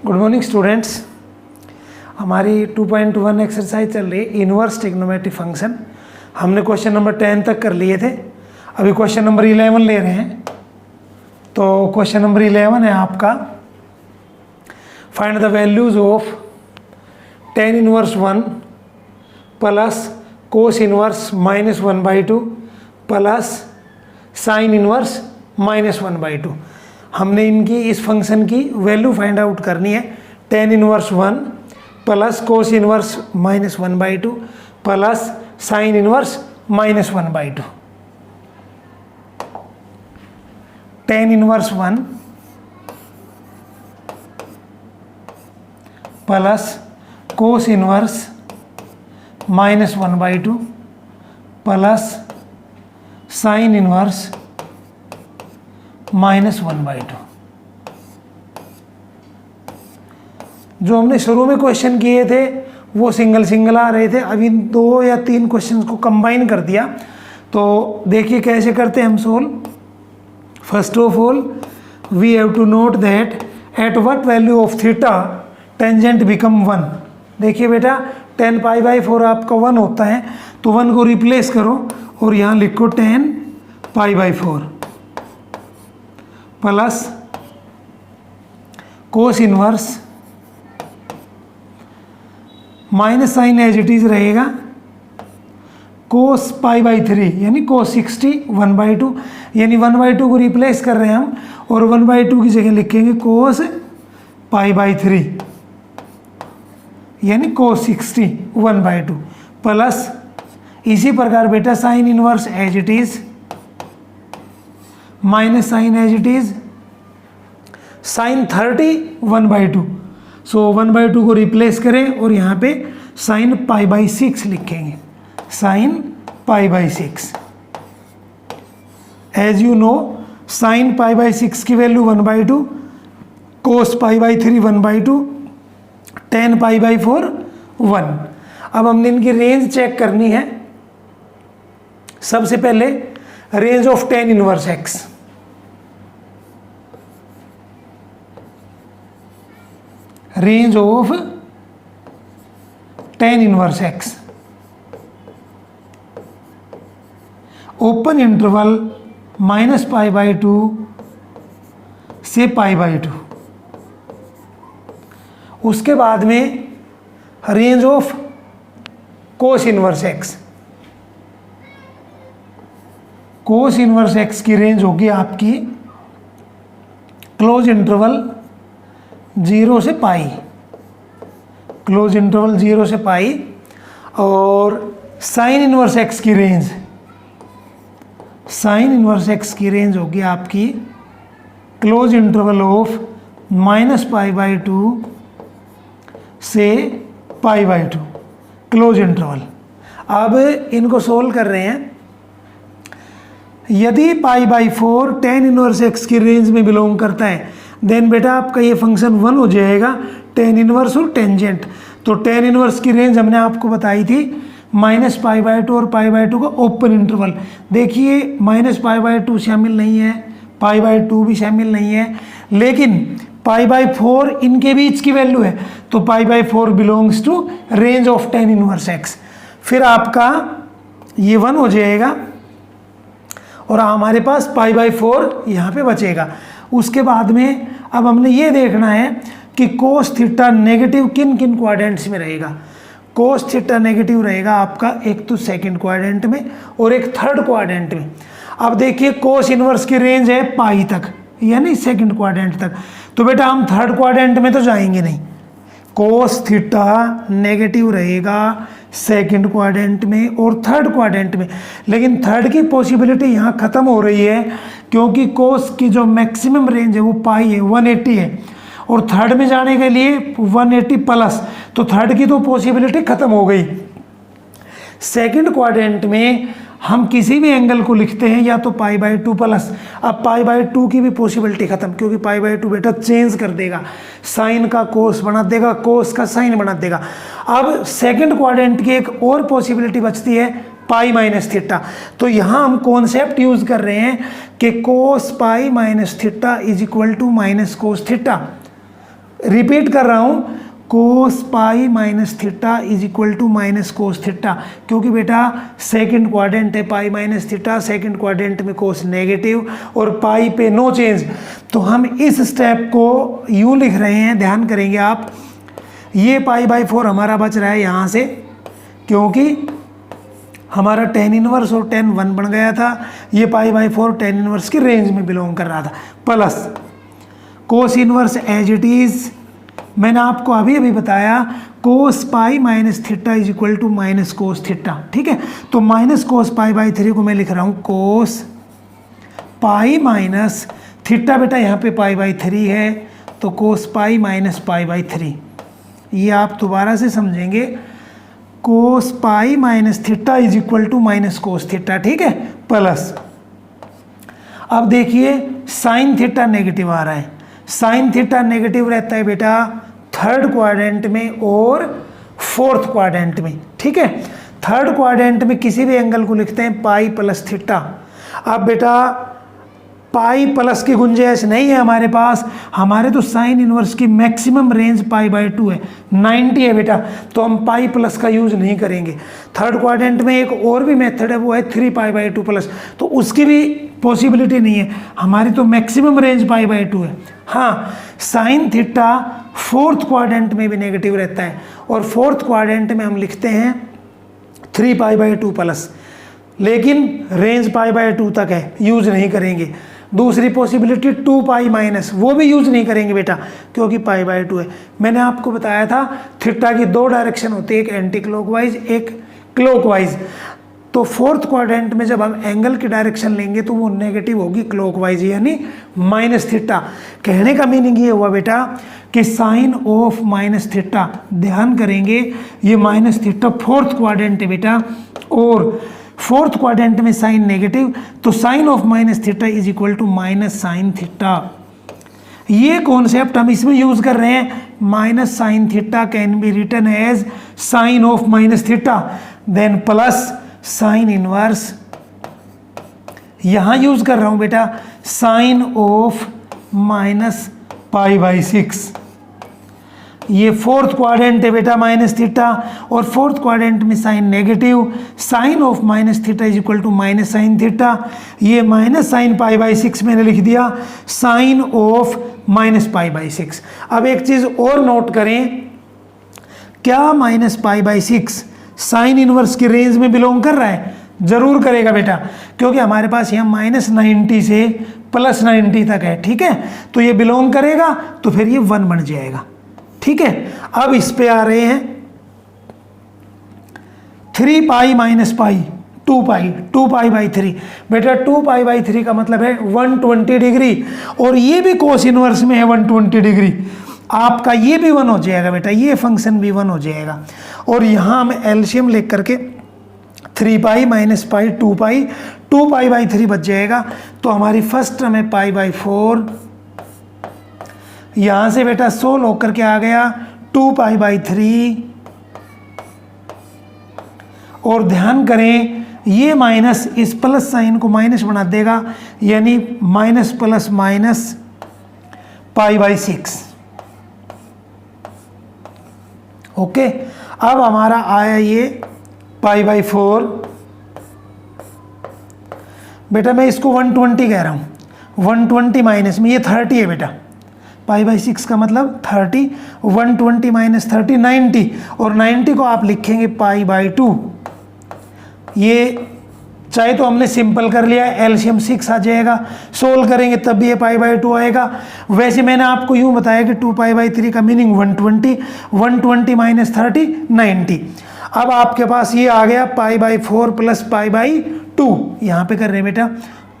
Good morning students. हमारी 2.1 exercise चल रही है इनवर्स ट्रिग्नोमेट्रिक फंक्शन। हमने क्वेश्चन नंबर 10 तक कर लिए थे, अभी क्वेश्चन नंबर 11 ले रहे हैं। तो क्वेश्चन नंबर 11 है आपका, find the values of tan inverse 1 plus cos inverse -1/2 plus sine inverse -1/2। हमने इनकी इस फंक्शन की वैल्यू फाइंड आउट करनी है। tan inverse 1 plus cos inverse -1/2 plus sine inverse -1/2। tan inverse 1 plus cos inverse -1/2 plus sine inverse -1/2। जो हमने शुरू में क्वेश्चन किए थे वो सिंगल सिंगल आ रहे थे, अभी 2 या 3 क्वेश्चंस को कंबाइन कर दिया। तो देखिए कैसे करते हैं हम solve. First of all we have to note that at what value of theta tangent become 1। देखिए बेटा tan π/4 आपका 1 होता है, तो 1 को रिप्लेस करो और यहाँ लिखो tan π/4 plus cos inverse minus sine as it is रहेगा कोस π/3 यानी कोस 60 1/2, यानी 1/2 को रिप्लेस कर रहे हैं हम और 1/2 की जगह लिखेंगे कोस π/3 यानी कोस 60 1/2 प्लस इसी प्रकार बेटा sine inverse as it is minus sine as it is sine 30 1/2। So 1/2 को रिप्लेस करें और यहाँ पे साइन π/6 लिखेंगे, sine π/6। As you know sine π/6 की वैल्यू 1/2, कोस π/3 1/2, tan π/4 1। अब हमने इनकी रेंज चेक करनी है। सबसे पहले range of tan inverse x, range of tan inverse x open interval -π/2 से π/2। उसके बाद में range of cos inverse x, cos inverse x की रेंज होगी आपकी क्लोज इंटरवल 0 से पाई, क्लोज इंटरवल 0 से पाई। और साइन इनवर्स x की रेंज, साइन इनवर्स x की रेंज होगी आपकी क्लोज इंटरवल ऑफ -π/2 से π/2, क्लोज इंटरवल। अब इनको सोल्व कर रहे हैं। यदि π/4 tan इनवर्स x की रेंज में बिलोंग करता है देन बेटा आपका ये फंक्शन 1 हो जाएगा, tan इनवर्स और टेंजेंट। तो tan इनवर्स की रेंज हमने आपको बताई थी -π/2 और π/2 का ओपन इंटरवल। देखिए -π/2 शामिल नहीं है, π/2 भी शामिल नहीं है, लेकिन π/4 इनके बीच की वैल्यू है, तो π/4 belongs to range of tan inverse x। फिर आपका ये 1 हो जाएगा और हमारे पास π/4 यहाँ पे बचेगा। उसके बाद में अब हमने ये देखना है कि कोस थीटा नेगेटिव किन किन क्वाड्रेंट्स में रहेगा। कोस थीटा नेगेटिव रहेगा आपका एक तो सेकंड क्वाड्रेंट में और एक थर्ड क्वाड्रेंट में। अब देखिए कोस इनवर्स की रेंज है पाई तक यानी सेकंड क्वाड्रेंट तक, तो बेटा हम थर्ड क्वाड्रेंट में तो जाएंगे नहीं। कोस थीटा नेगेटिव रहेगा सेकंड क्वाड्रेंट में और थर्ड क्वाड्रेंट में, लेकिन थर्ड की पॉसिबिलिटी यहाँ ख़त्म हो रही है क्योंकि कोस की जो मैक्सिमम रेंज है वो पाई है 180 है और थर्ड में जाने के लिए 180 प्लस, तो थर्ड की तो पॉसिबिलिटी ख़त्म हो गई। सेकंड क्वाड्रेंट में हम किसी भी एंगल को लिखते हैं या तो π/2 प्लस। अब π/2 की भी पॉसिबिलिटी खत्म क्योंकि π/2 बेटा चेंज कर देगा, साइन का कोस बना देगा, कोस का साइन बना देगा। अब सेकंड क्वाड्रेंट की एक और पॉसिबिलिटी बचती है पाई माइनस थीटा। तो यहाँ हम कॉन्सेप्ट यूज कर रहे हैं कि cos pi minus theta is equal to minus cos theta. Repeat कर रहा हूँ, cos pi minus theta is equal to minus cos theta, क्योंकि बेटा सेकंड क्वाड्रेंट है pi minus theta, second quadrant में कोस नेगेटिव और पाई पे नो चेंज। तो हम इस स्टेप को यूँ लिख रहे हैं, ध्यान करेंगे आप, ये पाई बाई 4 हमारा बच रहा है यहाँ से, क्योंकि हमारा tan इनवर्स और tan 1 बन गया था, ये पाई बाई 4 tan इनवर्स की रेंज में बिलोंग कर रहा था, plus cos inverse as it is, मैंने आपको अभी बताया cos pi minus theta is equal to minus cos theta, ठीक है। तो माइनस कोस पाई बाई 3 को मैं लिख रहा हूँ कोस पाई माइनस थीटा, बेटा यहाँ पे पाई बाई 3 है, तो कोस पाई माइनस पाई बाई 3, ये आप दोबारा से समझेंगे, cos pi minus theta is equal to minus cos theta, ठीक है, प्लस अब देखिए साइन थीटा नेगेटिव आ रहा है, साइन थीटा नेगेटिव रहता है बेटा थर्ड क्वाड्रेंट में और फोर्थ क्वाड्रेंट में, ठीक है। थर्ड क्वाड्रेंट में किसी भी एंगल को लिखते हैं पाई प्लस थीटा। अब बेटा पाई प्लस की गुंजाइश नहीं है हमारे पास, हमारे तो साइन इनवर्स की मैक्सिमम रेंज पाई बाई 2 है, 90 है बेटा, तो हम पाई प्लस का यूज़ नहीं करेंगे। थर्ड क्वाड्रेंट में एक और भी मेथड है, वो है 3 पाई बाई 2 प्लस, तो उसकी भी पॉसिबिलिटी नहीं है, हमारी तो मैक्सिमम रेंज पाई बाई 2 है। हाँ, साइन थीटा फोर्थ क्वाड्रेंट में भी नेगेटिव रहता है, और फोर्थ क्वाड्रेंट में हम लिखते हैं 3 पाई बाई 2 प्लस, लेकिन रेंज पाई बाई 2 तक है, यूज़ नहीं करेंगे। दूसरी पॉसिबिलिटी 2 पाई माइनस, वो भी यूज़ नहीं करेंगे बेटा, क्योंकि पाई बाई 2 है। मैंने आपको बताया था थीटा की 2 डायरेक्शन होती है, एक एंटी क्लॉकवाइज एक क्लॉकवाइज। तो फोर्थ क्वाड्रेंट में जब हम एंगल की डायरेक्शन लेंगे तो वो नेगेटिव होगी क्लॉकवाइज, यानी माइनस थीटा। कहने का मीनिंग ये हुआ बेटा कि साइन ऑफ माइनस थीटा, ध्यान करेंगे ये माइनस थीटा फोर्थ क्वाड्रेंट है बेटा, और फोर्थ क्वाड्रेंट में साइन नेगेटिव, तो sine of minus theta is equal to minus sine theta. ये कॉन्सेप्ट हम इसमें यूज कर रहे हैं, minus sine theta can be written as sine of minus theta, then plus sine inverse, यहां use कर रहा हूं बेटा sine of minus pi by 6। ये फोर्थ क्वाड्रेंट है बेटा माइनस थीटा, और फोर्थ क्वाड्रेंट में sine negative, sine of minus theta is equal to minus sine theta. ये माइनस साइन पाई बाई 6 मैंने लिख दिया, sine of minus pi by 6। अब एक चीज़ और नोट करें, क्या minus pi by 6 sine inverse की रेंज में बिलोंग कर रहा है? जरूर करेगा बेटा, क्योंकि हमारे पास यहाँ माइनस 90 से प्लस 90 तक है, ठीक है, तो ये बिलोंग करेगा, तो फिर ये 1 बन जाएगा, ठीक है। अब इस पे आ रहे हैं 3 pi minus pi 2 pi by 3, बेटा 2 पाई बाई 3 का मतलब है 120 डिग्री, और ये भी कोस इनवर्स में है 120 डिग्री, आपका ये भी 1 हो जाएगा बेटा, ये फंक्शन भी 1 हो जाएगा। और यहाँ हम एलसीएम लेकर करके 3 pi minus pi 2 pi by 3 बच जाएगा, तो हमारी फर्स्ट टर्म है पाई बाई 4, यहाँ से बेटा 16 होकर के आ गया 2 पाई बाई 3, और ध्यान करें ये माइनस इस प्लस साइन को माइनस बना देगा, यानी minus plus minus pi by 6। Okay, अब हमारा आया ये पाई बाई 4, बेटा मैं इसको 120 कह रहा हूँ, 120 माइनस में ये 30 है बेटा, पाई बाई 6 का मतलब 30, 120 माइनस 30 90, और 90 को आप लिखेंगे पाई बाई 2। ये चाहे तो हमने सिंपल कर लिया, एलसीएम 6 आ जाएगा, सोल्व करेंगे तब भी ये पाई बाई 2 आएगा। वैसे मैंने आपको यूँ बताया कि 2 पाई बाई 3 का मीनिंग 120 माइनस 30 90। अब आपके पास ये आ गया पाई बाई 4 प्लस पाई बाई 2, यहाँ पे कर रहे हैं बेटा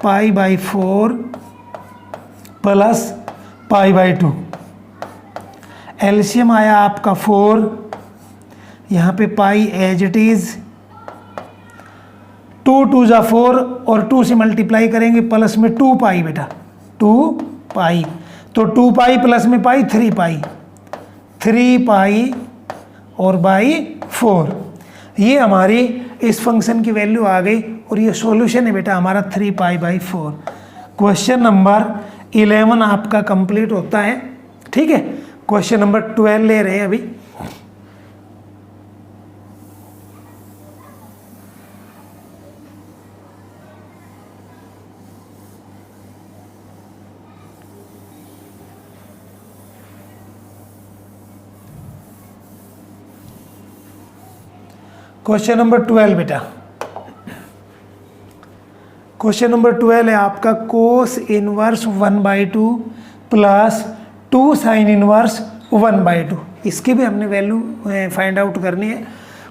पाई by 4 plus pi by 2, LCM आया आपका 4, यहाँ पे पाई एज इट इज़, 2 2 जा 4, और 2 से मल्टीप्लाई करेंगे प्लस में 2 पाई बेटा 2 पाई, तो 2 पाई प्लस में पाई 3 पाई और बाई 4, ये हमारी इस फंक्शन की वैल्यू आ गई, और ये सॉल्यूशन है बेटा हमारा 3 पाई बाई 4। क्वेश्चन नंबर 11 आपका कंप्लीट होता है, ठीक है। क्वेश्चन नंबर 12 ले रहे हैं अभी। क्वेश्चन नंबर 12 बेटा, क्वेश्चन नंबर 12 है आपका cos inverse 1/2 plus 2 sine inverse 1/2। इसकी भी हमने वैल्यू फाइंड आउट करनी है।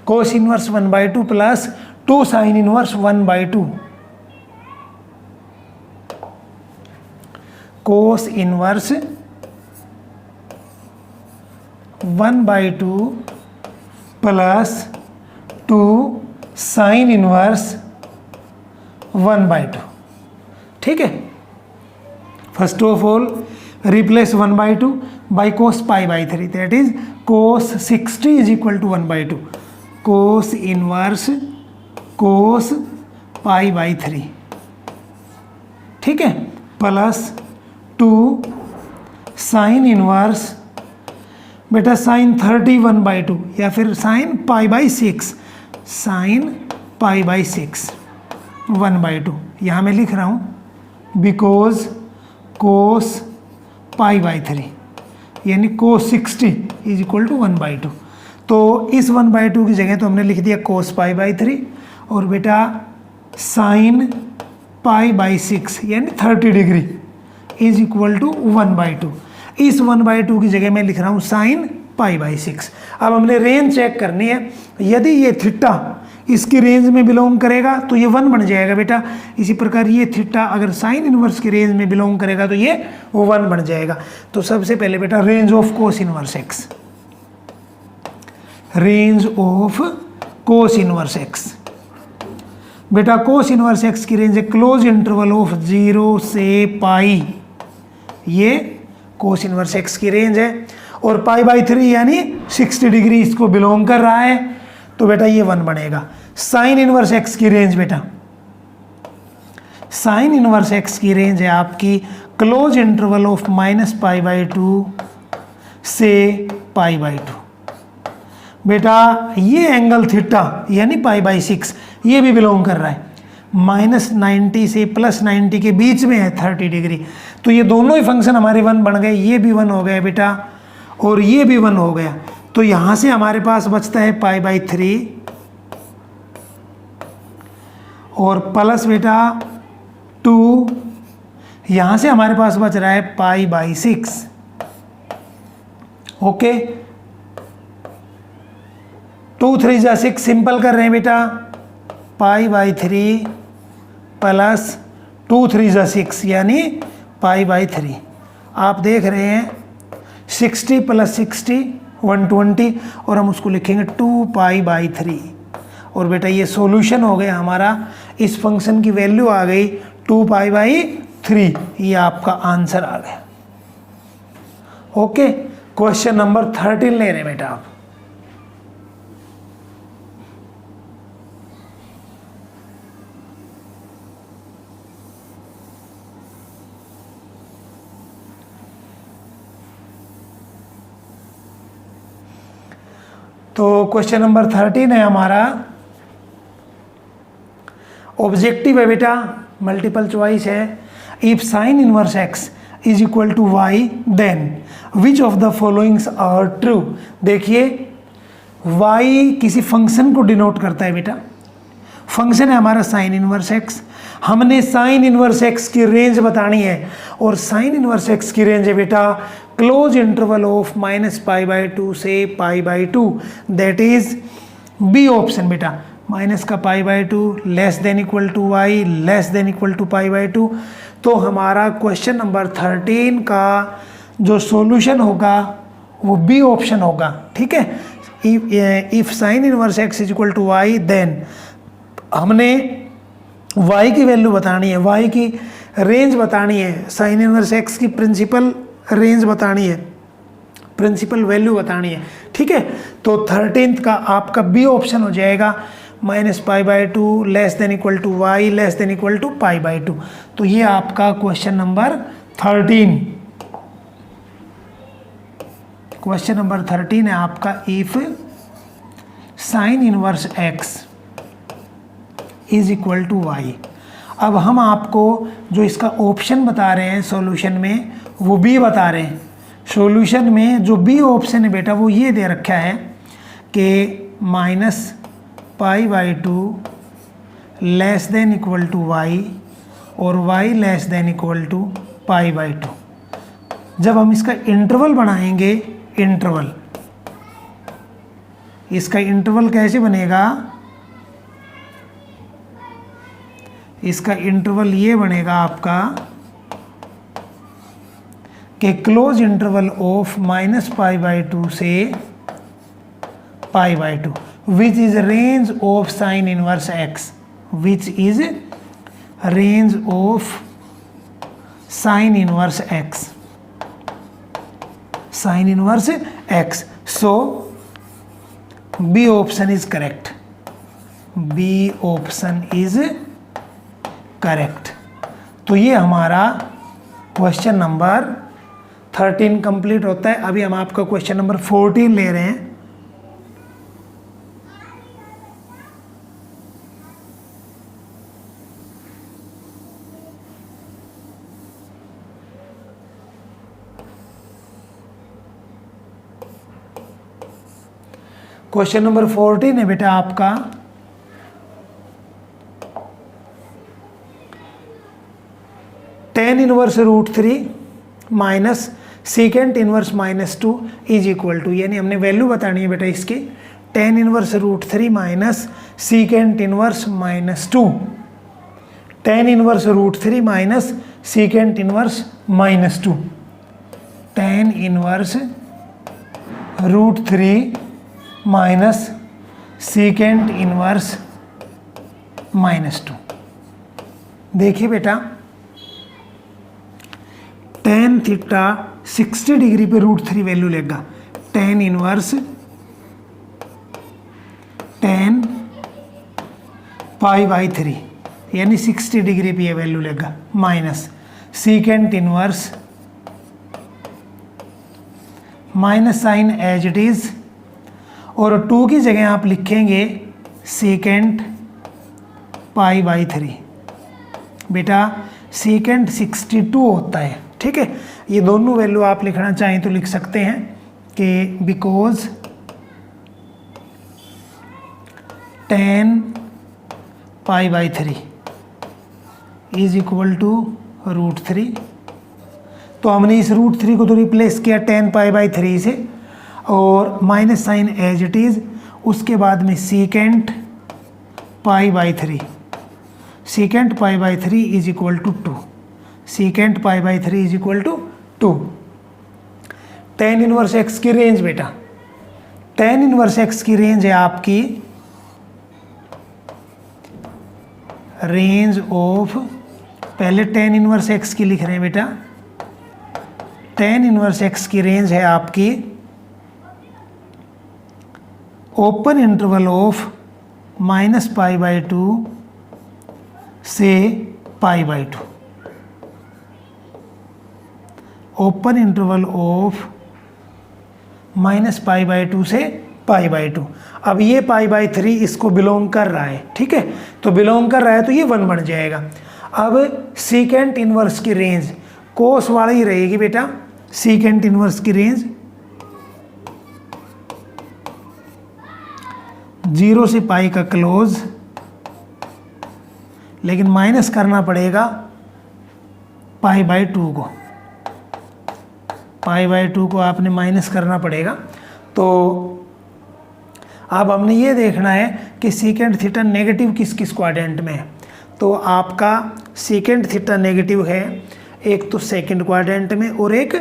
Cos inverse 1/2 plus 2 sine inverse 1/2। Cos inverse 1/2 plus 2 sine inverse 1/2। ठीक है, first of all replace 1/2 by cos π/3, that is cos 60 is equal to 1/2 cos inverse cos π/3। ठीक है, plus 2 sine inverse बेटा sine 30 1/2 या फिर sign π/6, sign π/6 1/2। यहाँ मैं लिख रहा हूँ बिकॉज कोस π/3 यानी कोस 60 इज इक्वल टू 1/2। तो इस 1/2 की जगह तो हमने लिख दिया कोस π/3 और बेटा साइन π/6 यानी 30 डिग्री इज इक्वल टू 1/2। इस 1/2 की जगह मैं लिख रहा हूँ साइन π/6। अब हमने रेंज चेक करनी है। यदि ये थीटा इसकी रेंज में बिलोंग करेगा तो ये 1 बन जाएगा बेटा। इसी प्रकार ये थीटा अगर साइन इनवर्स की रेंज में बिलोंग करेगा तो ये 1 बन जाएगा। तो सबसे पहले बेटा range of cos inverse x, range of cos inverse x. बेटा कोस इनवर्स एक्स की रेंज है क्लोज इंटरवल ऑफ 0 से पाई, ये कोस इनवर्स एक्स की रेंज है। और π/3 यानी 60 डिग्री इसको बिलोंग कर रहा है, तो बेटा ये 1 बनेगा। साइन इनवर्स एक्स की रेंज बेटा, साइन इनवर्स एक्स की रेंज है आपकी क्लोज इंटरवल ऑफ -π/2 से π/2। बेटा ये एंगल थीटा यानी π/6 ये भी बिलोंग कर रहा है, -90 से +90 के बीच में है 30 डिग्री। तो ये दोनों ही फंक्शन हमारे 1 बन गए, ये भी 1 हो गया बेटा और ये भी 1 हो गया। तो यहाँ से हमारे पास बचता है π/3 और प्लस बेटा 2, यहाँ से हमारे पास बच रहा है π/6। ओके, 2 3 जा 6 सिंपल कर रहे हैं बेटा, π/3 प्लस 2 3 जा 6 यानी π/3। आप देख रहे हैं 60 + 60 120 और हम उसको लिखेंगे 2π/3। और बेटा ये सॉल्यूशन हो गया हमारा, इस फंक्शन की वैल्यू आ गई 2π/3, ये आपका आंसर आ गया। ओके, क्वेश्चन नंबर 13 ले रहे हैं बेटा आप। तो क्वेश्चन नंबर 13 है हमारा, ऑब्जेक्टिव है बेटा, मल्टीपल चॉइस है। If sine inverse X is equal to Y then which of the followings are true. देखिए वाई किसी फंक्शन को डिनोट करता है बेटा, फंक्शन है हमारा साइन इनवर्स एक्स। हमने साइन इनवर्स एक्स की रेंज बतानी है और साइन इनवर्स एक्स की रेंज है बेटा क्लोज इंटरवल ऑफ -π/2 से π/2, दैट इज बी ऑप्शन बेटा, माइनस का π/2 less than equal to y less than equal to π/2। तो हमारा क्वेश्चन नंबर 13 का जो सॉल्यूशन होगा वो बी ऑप्शन होगा। ठीक है, if sine inverse X is equal to Y then हमने y की वैल्यू बतानी है, y की रेंज बतानी है, साइन इनवर्स एक्स की प्रिंसिपल रेंज बतानी है, प्रिंसिपल वैल्यू बतानी है। ठीक है, तो 13th का आपका बी ऑप्शन हो जाएगा -π/2 less than equal to y less than equal to π/2। तो ये आपका क्वेश्चन नंबर 13 क्वेश्चन नंबर 13 है आपका, if sine inverse x is equal to Y. अब हम आपको जो इसका ऑप्शन बता रहे हैं सॉल्यूशन में वो बी बता रहे हैं। सॉल्यूशन में जो बी ऑप्शन है बेटा वो ये दे रखा है कि -π/2 less than equal to y और y less than equal to π/2। जब हम इसका इंटरवल बनाएंगे, इंटरवल, इसका इंटरवल कैसे बनेगा, इसका इंटरवल ये बनेगा आपका कि क्लोज इंटरवल ऑफ -π/2 से π/2 which is range of sine inverse x, which is range of sine inverse x, sine inverse x। So B option is correct, B option is correct. तो ये हमारा क्वेश्चन नंबर 13 कंप्लीट होता है। अभी हम आपका question number 14 ले रहे हैं। क्वेश्चन नंबर 14 है बेटा आपका, tan inverse √3 minus secant inverse -2 is equal to, यानी हमने वैल्यू बतानी है बेटा इसकी, tan inverse √3 minus secant inverse -2, tan inverse √3 minus secant inverse -2, tan inverse √3 minus secant inverse -2। देखिए बेटा, tan थीटा 60 डिग्री पे √3 वैल्यू लेगा, tan इनवर्स tan π/3 यानी 60 डिग्री पे ये वैल्यू लेगा, minus secant inverse minus sine as it is, और 2 की जगह आप लिखेंगे सीकेंट π/3। बेटा सीकेंट 62 होता है, ठीक है। ये दोनों वैल्यू आप लिखना चाहें तो लिख सकते हैं कि because tan π/3 is equal to √3। तो हमने इस √3 को तो रिप्लेस किया tan π/3 से, और minus sine as it is, उसके बाद में secant π/3, secant π/3 is equal to 2, secant π/3 is equal to 2। tan inverse x की रेंज बेटा, tan इनवर्स x की रेंज है आपकी रेंज ऑफ, पहले tan इनवर्स x की लिख रहे हैं बेटा, tan इनवर्स x की रेंज है आपकी ओपन इंटरवल ऑफ -π/2 से π/2, ओपन इंटरवल ऑफ -π/2 से π/2। अब ये π/3 इसको बिलोंग कर रहा है, ठीक है, तो बिलोंग कर रहा है तो ये 1 बन जाएगा। अब सीकेंट इनवर्स की रेंज कोस वाली रहेगी बेटा, सीकेंट इनवर्स की रेंज 0 से पाई का क्लोज, लेकिन माइनस करना पड़ेगा π/2 को, π/2 को आपने माइनस करना पड़ेगा। तो अब हमने ये देखना है कि सीकेंट थीटा नेगेटिव किस किस क्वाड्रेंट में है। तो आपका सीकेंट थीटा नेगेटिव है एक तो सेकंड क्वाड्रेंट में और एक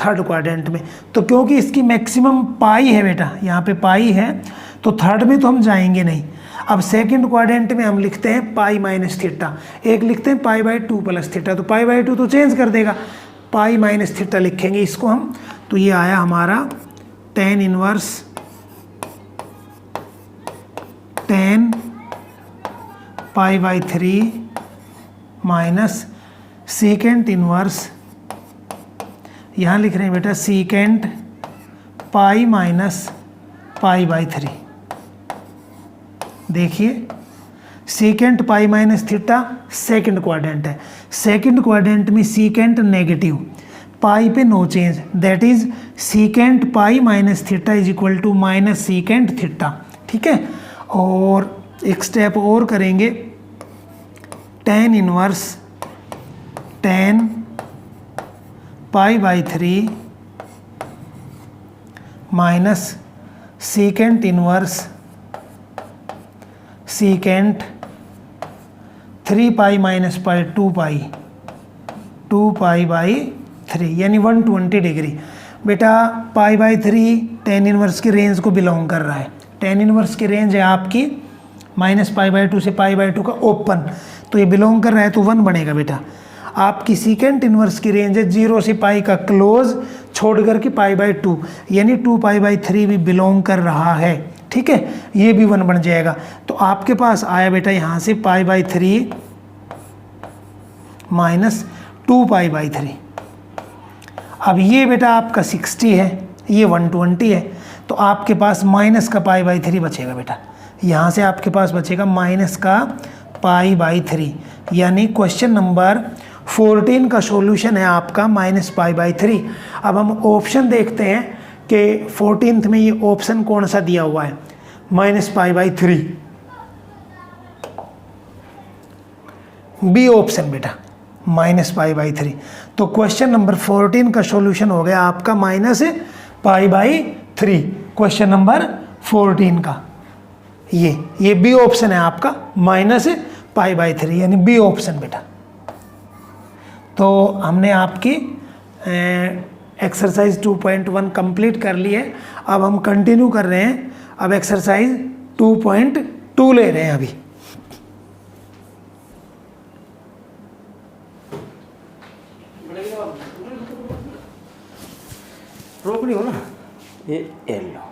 थर्ड क्वाड्रेंट में। तो क्योंकि इसकी मैक्सिमम पाई है बेटा, यहाँ पे पाई है, तो थर्ड में तो हम जाएंगे नहीं। अब सेकंड क्वाड्रेंट में हम लिखते हैं पाई माइनस थीटा, एक लिखते हैं π/2 प्लस थीटा, तो π/2 तो चेंज कर देगा, पाई माइनस थीटा लिखेंगे इसको हम। तो ये आया हमारा tan inverse tan π/3 minus secant inverse, यहाँ लिख रहे हैं बेटा secant pi minus pi by 3। देखिए secant pi minus theta second quadrant है, सेकंड क्वाड्रेंट में सीकेंट नेगेटिव, पाई पे no change, that is secant pi minus theta is equal to minus secant theta. ठीक है, और एक स्टेप और करेंगे, tan inverse tan pi by 3 minus secant inverse secant 3 pi minus pi 2 pi by 3 यानी 120 degree. बेटा पाई by 3 tan inverse की range को बिलोंग कर रहा है। टेन इनवर्स की रेंज है आपकी माइनस पाई बाई 2 से पाई बाई 2 का ओपन, तो ये बिलोंग कर रहा है तो 1 बनेगा बेटा। आपकी सीकेंट इनवर्स की रेंज है 0 से पाई का क्लोज छोड़ कर के पाई बाई 2 यानी 2 पाई बाई 3 भी बिलोंग कर रहा है। ठीक है, ये भी 1 बन जाएगा। तो आपके पास आया बेटा यहाँ से पाई बाई 3 माइनस 2 पाई बाई 3। अब ये बेटा आपका 60 है, ये 120 है, तो आपके पास माइनस का पाई बाई 3 बचेगा बेटा। यहाँ से आपके पास बचेगा माइनस का पाई बाई 3, यानी क्वेश्चन नंबर 14 का सॉल्यूशन है आपका माइनस पाई बाई 3। अब हम ऑप्शन देखते हैं कि 14th में ये ऑप्शन कौन सा दिया हुआ है, minus pi by 3, B option बेटा माइनस पाई बाई 3। तो क्वेश्चन नंबर 14 का सॉल्यूशन हो गया आपका minus pi by 3, question number 14 का ये बी ऑप्शन है आपका माइनस पाई बाई 3 यानी बी ऑप्शन बेटा। तो हमने आपकी एक्सरसाइज 2.1 कंप्लीट कर ली है। अब हम कंटिन्यू कर रहे हैं, अब एक्सरसाइज 2.2 ले रहे हैं अभी। रोक ली हो ना, ये एल लो।